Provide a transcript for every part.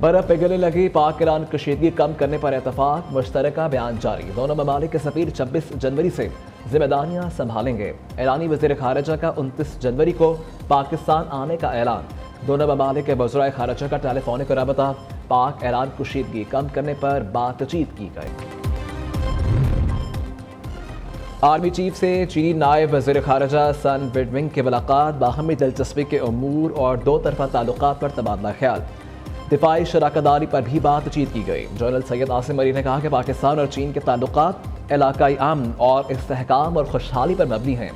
برف پگھلنے لگی، پاک ایران کشیدگی کم کرنے پر اتفاق، مشترکہ بیان جاری، دونوں ممالک کے سفیر 26 جنوری سے ذمہ داریاں سنبھالیں گے۔ ایرانی وزیر خارجہ کا 29 جنوری کو پاکستان آنے کا اعلان، دونوں ممالک کے وزرائے خارجہ کا ٹیلی فونک رابطہ، پاک ایران کشیدگی کم کرنے پر بات چیت کی گئی۔ آرمی چیف سے چینی نائب وزیر خارجہ سن ویڈونگ کی ملاقات، باہمی دلچسپی کے امور اور دو طرفہ تعلقات پر تبادلہ خیال، دفاعی شراکت داری پر بھی بات چیت کی گئی۔ جنرل سید عاصم علی نے کہا کہ پاکستان اور چین کے تعلقات علاقائی امن اور استحکام اور خوشحالی پر مبنی ہیں۔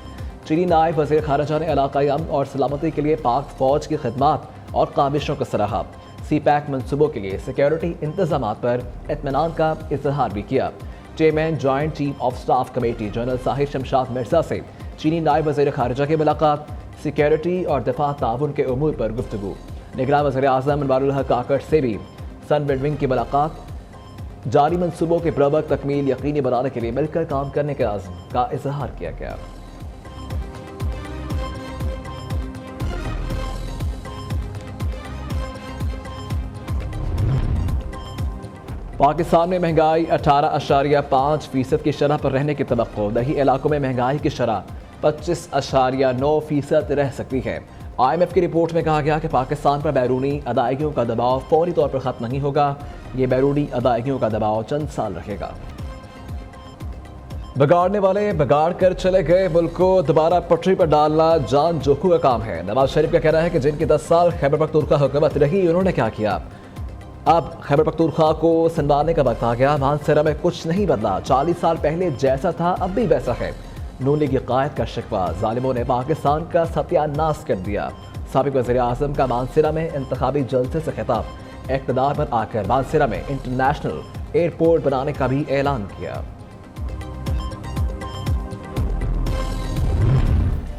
چینی نائب وزیر خارجہ نے علاقائی امن اور سلامتی کے لیے پاک فوج کی خدمات اور کاوشوں کو سراہا، سی پیک منصوبوں کے لیے سیکیورٹی انتظامات پر اطمینان کا اظہار بھی کیا۔ Chairman joint chief of staff committee general Sahir Shamshad Mirza سے چینی نائب وزیر خارجہ کی ملاقات، سیکیورٹی اور دفاع تعاون کے امور پر گفتگو۔ نگراں وزیر اعظم انوار الحق کاکڑ سے بھی سن ویڈونگ کی ملاقات، جاری منصوبوں کی پروقت تکمیل یقینی بنانے کے لیے مل کر کام کرنے کے عزم کا اظہار کیا گیا۔ پاکستان میں مہنگائی 18.5% کی شرح پر رہنے کی توقع، دیہی علاقوں میں مہنگائی کی شرح 25.9% رہ سکتی ہے۔ IMF کی رپورٹ میں کہا گیا کہ پاکستان پر بیرونی ادائیگیوں کا دباؤ فوری طور پر ختم نہیں ہوگا، یہ بیرونی ادائیگیوں کا دباؤ چند سال رہے گا۔ بگاڑنے والے بگاڑ کر چلے گئے، ملک کو دوبارہ پٹری پر ڈالنا جان جوکھو کا کام ہے۔ نواز شریف کا کہنا ہے کہ جن کی 10 سال خیبر پختونخوا حکومت رہی، انہوں نے کیا کیا؟ اب خیبر پختونخوا کو سنبھالنے کا وقت آ گیا۔ مانسہرہ میں کچھ نہیں بدلا، 40 سال پہلے جیسا تھا اب بھی ویسا ہے۔ نون لیگی قائد کا شکوہ، ظالموں نے پاکستان کا ستیہ ناش کر دیا۔ سابق وزیر اعظم کا مانسہرہ میں انتخابی جلسے سے خطاب، اقتدار پر آ کر مانسہرہ میں انٹرنیشنل ایئرپورٹ بنانے کا بھی اعلان کیا۔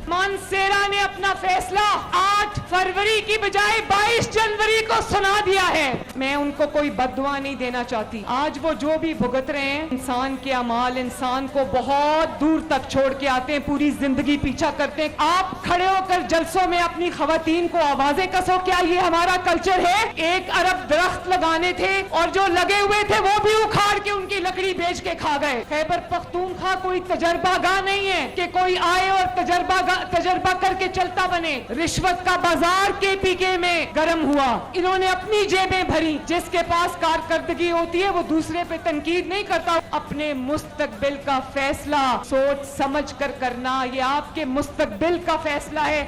مانسہرہ نے اپنا فیصلہ 8 فروری کی بجائے 22 جنوری کو سنا دیا ہے۔ میں ان کو کوئی بد دعا نہیں دینا چاہتی۔ آج وہ جو بھی بھگت رہے ہیں، انسان کے اعمال انسان کو بہت دور تک چھوڑ کے آتے ہیں، پوری زندگی پیچھا کرتے ہیں۔ آپ کھڑے ہو کر جلسوں میں اپنی خواتین کو آوازیں کسو، کیا یہ ہمارا کلچر ہے؟ 1 ارب درخت لگانے تھے اور جو لگے ہوئے تھے وہ بھی اکھاڑ کے ان کی لکڑی بیچ کے کھا گئے۔ خیبر پختونخوا کوئی تجربہ گاہ نہیں ہے کہ کوئی آئے اور تجربہ کر کے چلتا بنے۔ رشوت کا بازار KPK میں گرم ہوا، انہوں نے اپنی جیبیں بھری۔ جس کے پاس کارکردگی ہوتی ہے وہ دوسرے پہ تنقید نہیں کرتا۔ اپنے مستقبل کا فیصلہ سوچ سمجھ کر کرنا، یہ آپ کے مستقبل کا فیصلہ ہے۔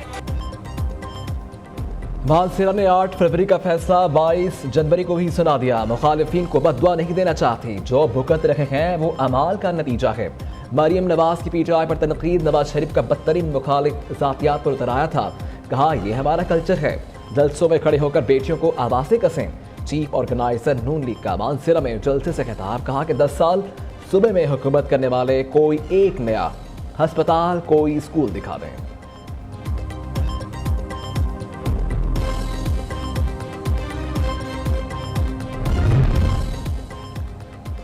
مانسہرہ نے 8 فروری کا فیصلہ 22 جنوری کو ہی سنا دیا۔ مخالفین کو بد دعا نہیں دینا چاہتی، جو بھگت رہے ہیں وہ اعمال کا نتیجہ ہے۔ مریم نواز کی PTI پر تنقید، نواز شریف کا بدترین مخالف ذاتیات پر اتر آیا تھا، کہا یہ ہمارا کلچر ہے۔ جلسوں میں کھڑے ہو کر بیٹیوں کو آوازیں کسیں۔ چیف آرگنائزر نون لیگ کا مانسہرہ میں جلسے سے خطاب، کہا کہ 10 سال صوبے میں حکومت کرنے والے کوئی ایک نیا ہسپتال، کوئی اسکول دکھا دیں۔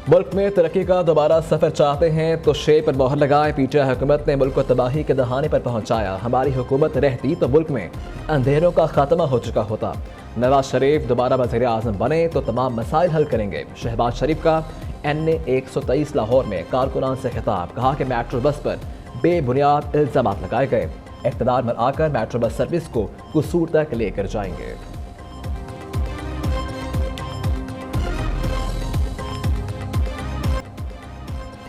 ملک میں ترقی کا دوبارہ سفر چاہتے ہیں تو شے پر مہر لگائے۔ PTI حکومت نے ملک کو تباہی کے دہانے پر پہنچایا، ہماری حکومت رہتی تو ملک میں اندھیروں کا خاتمہ ہو چکا ہوتا۔ نواز شریف دوبارہ وزیر اعظم بنے تو تمام مسائل حل کریں گے۔ شہباز شریف کا NA 123 لاہور میں کارکنان سے خطاب، کہا کہ میٹرو بس پر بے بنیاد الزامات لگائے گئے، اقتدار میں آ کر میٹرو بس سروس کو قصور تک لے کر جائیں گے۔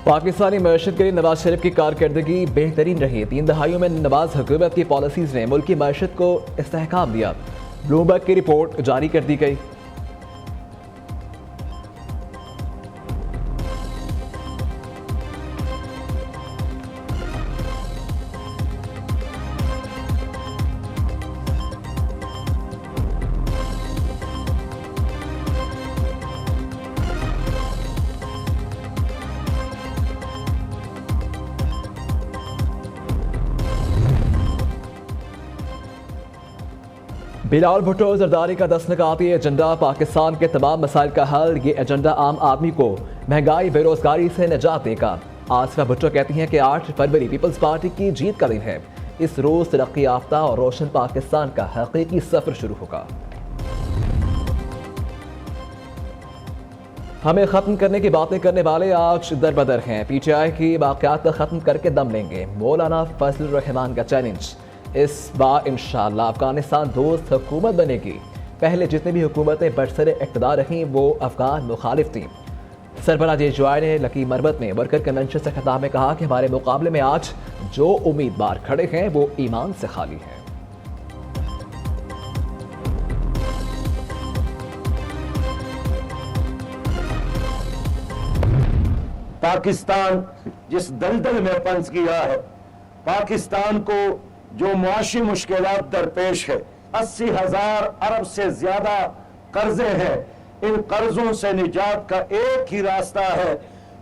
پاکستانی معیشت کے لیے نواز شریف کی کارکردگی بہترین رہی۔ 3 دہائیوں میں نواز حکومت کی پالیسیز نے ملک کی معیشت کو استحکام دیا۔ بلومبرگ کی رپورٹ جاری کر دی گئی۔ بلال بھٹو زرداری کا 10 نکاتی ایجنڈا، پاکستان کے تمام مسائل کا حل، یہ ایجنڈا عام آدمی کو مہنگائی بے روزگاری سے نجات دے گا۔ آصفہ بھٹو کہتی ہیں کہ 8 فروری پیپلز پارٹی کی جیت کا دن ہے، اس روز ترقی یافتہ اور روشن پاکستان کا حقیقی سفر شروع ہوگا۔ ہمیں ختم کرنے کی باتیں کرنے والے آج در بدر ہیں، پی ٹی آئی کی واقعات کو ختم کر کے دم لیں گے، مولانا فضل الرحمان کا چیلنج۔ اس بار انشاءاللہ افغانستان دوست حکومت بنے گی، پہلے جتنی بھی حکومتیں برسر اقتدار رہیں وہ افغان مخالف تھیں۔ سربراہ JJI نے لکی مربت میں ورکر کنونشن سے خطاب میں کہا کہ ہمارے مقابلے میں آج جو امیدوار کھڑے ہیں وہ ایمان سے خالی ہیں۔ پاکستان جس دلدل میں پنس گیا ہے، پاکستان کو جو معاشی مشکلات درپیش ہے، 80,000 ارب سے زیادہ قرضے ہیں، ان قرضوں سے نجات کا ایک ہی راستہ ہے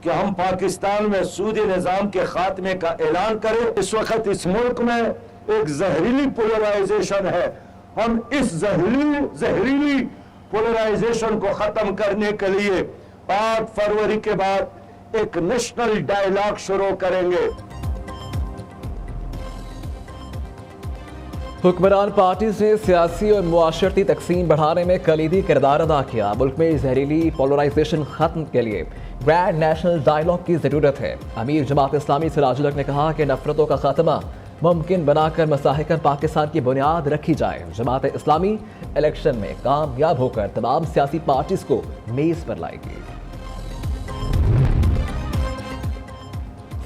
کہ ہم پاکستان میں سودی نظام کے خاتمے کا اعلان کریں۔ اس وقت اس ملک میں ایک زہریلی پولرائزیشن ہے، ہم اس زہریلی پولرائزیشن کو ختم کرنے کے لیے 8 فروری کے بعد ایک نیشنل ڈائیلاگ شروع کریں گے۔ حکمران پارٹیز نے سیاسی اور معاشرتی تقسیم بڑھانے میں کلیدی کردار ادا کیا، ملک میں زہریلی پولرائزیشن ختم کے لیے گرینڈ نیشنل ڈائیلاگ کی ضرورت ہے۔ امیر جماعت اسلامی سراج الحق نے کہا کہ نفرتوں کا خاتمہ ممکن بنا کر مستحکم پاکستان کی بنیاد رکھی جائے۔ جماعت اسلامی الیکشن میں کامیاب ہو کر تمام سیاسی پارٹیز کو میز پر لائے گی۔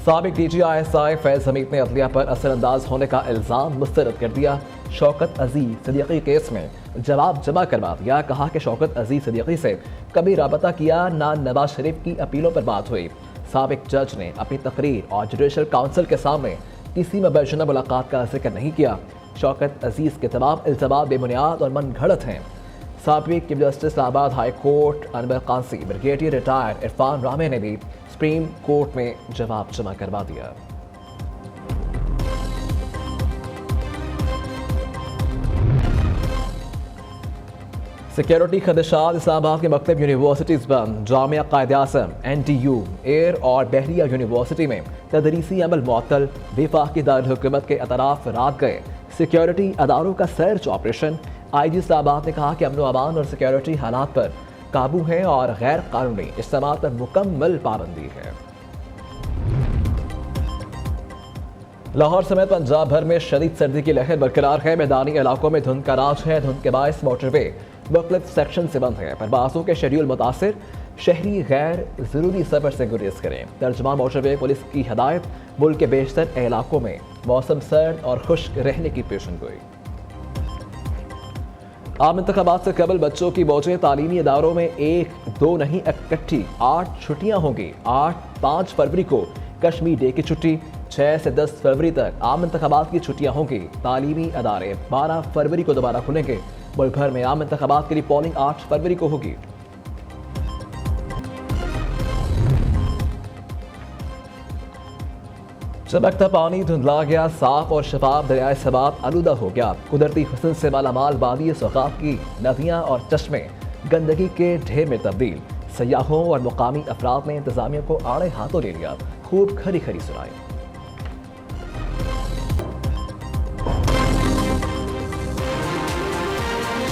سابق DGI فیض حمید نے عدلیہ پر اثر انداز ہونے کا الزام مسترد کر دیا۔ شوکت عزیز صدیقی کیس میں جواب جمع کروا دیا، کہا کہ شوکت عزیز صدیقی سے کبھی رابطہ کیا نہ نواز شریف کی اپیلوں پر بات ہوئی۔ سابق جج نے اپنی تقریر اور جوڈیشل کونسل کے سامنے کسی مبینہ ملاقات کا ذکر نہیں کیا۔ شوکت عزیز کے تمام الزامات بے بنیاد اور من گھڑت ہیں۔ سابق چیف جسٹس اسلام آباد ہائی کورٹ انور قانسی بریگیڈیئر ریٹائر عرفان رامے نے بھی سپریم کورٹ میں جواب جمع کروا دیا۔ سیکیورٹی خدشات، اسلام آباد کے مکتب یونیورسٹیز بند، جامعہ قائد اعظم NTU ایئر اور بحریہ یونیورسٹی میں تدریسی عمل معطل، وفاقی دارالحکومت کے اطراف رات گئے۔ سیکیورٹی اداروں کا سرچ آپریشن، IG اسلام آباد نے کہا کہ امن و امان اور سیکیورٹی حالات پر قابو ہے اور غیر قانونی اجتماعات پر مکمل پابندی ہے۔ لاہور سمیت پنجاب بھر میں شدید سردی کی لہر برقرار ہے، میدانی علاقوں میں دھند کا راج ہے، دھند کے باعث موٹر وے مختلف سیکشن سے بند ہے، پروازوں کے شیڈول متاثر، شہری غیر ضروری سفر سے گریز کریں۔ ترجمان موٹر وے پولیس کی ہدایت، ملک کے بیشتر علاقوں میں موسم سرد اور خشک رہنے کی پیشن گوئی۔ عام انتخابات سے قبل بچوں کی موجیں تعلیمی اداروں میں 1-2 نہیں اکٹھی 8 چھٹیاں ہوں گی۔ 5 فروری کو کشمیر ڈے کی چھٹی، 6 سے 10 فروری تک عام انتخابات کی چھٹیاں ہوں گی۔ تعلیمی ادارے 12 فروری کو دوبارہ کھلیں گے۔ ملک بھر میں عام انتخابات کے لیے پولنگ 8 فروری کو ہوگی۔ چمکتا پانی دھندلا گیا، صاف اور شفاف دریائے سبات آلودہ ہو گیا۔ قدرتی حسن سے مالا مال وادی سوغات کی ندیاں اور چشمے گندگی کے ڈھیر میں تبدیل۔ سیاحوں اور مقامی افراد نے انتظامیہ کو آڑے ہاتھوں لے لیا، خوب کھری کھری سنائی۔